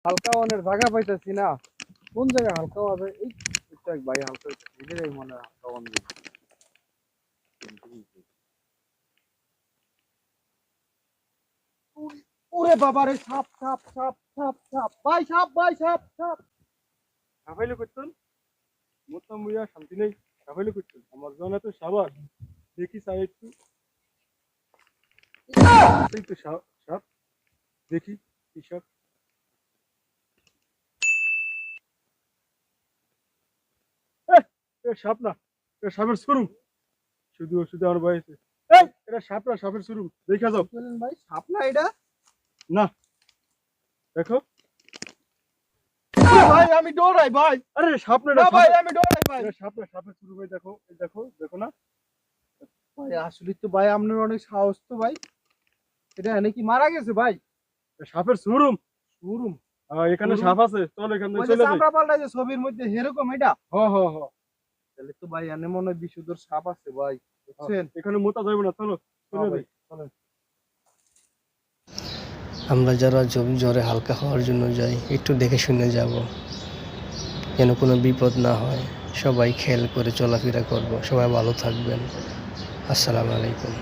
হালকা ওনের জায়গা পাইতেছি না, কোন জায়গায় হালকা হবে? এই তো এক ভাই হালকা হইতেছে, এটাই মনে হয় হালকা ওন। ওরে বাবা রে, সাপ সাপ সাপ সাপ সাপ ভাই, সাপ ভাই, সাপ সাপ। সাফাইলে করতেন মোতাম বুঝা শান্তি নেই। সাফাইলে করতেন আমার জন্য তো সাবাস। দেখি চাই একটু, এই তো সাপ সাপ, দেখি কি সাপ। সাপ না, এটা সাপের শুরু। শুধু শুধু আমার বাড়িতে এই এটা সাপ না, সাপের শুরু। দেখা যাও বলেন ভাই, সাপ না এটা? না, দেখো ভাই, আমি ডরাই ভাই। আরে সাপ না ভাই, আমি ডরাই ভাই। সাপ না, সাপের শুরু ভাই। দেখো এই দেখো, দেখো না ভাই? আসলে তো ভাই আপনার অনেক সাহস তো ভাই। এটা এনে কি মারা গেছে ভাই? সাপের শুরুম শুরুম। এখানে সাপ আছে, চল এখান থেকে চলে যাই। আমরা পাল্টাই যে ছবির মধ্যে এরকম এটা। হ্যাঁ হ্যাঁ হ্যাঁ, তাহলে তো ভাই এনে মনে হয় বিষধর সাপ আছে ভাই, বুঝছেন? এখানে মোতা যাবে না, চলো চলে যাই। চলেন। আমরা যারা জ্বরে হালকা হওয়ার জন্য যাই, একটু দেখে শুনে যাব, যেন কোনো বিপদ না হয়। সবাই খেয়াল করে চলাফেরা করব। সবাই ভালো থাকবেন। আসসালামু আলাইকুম।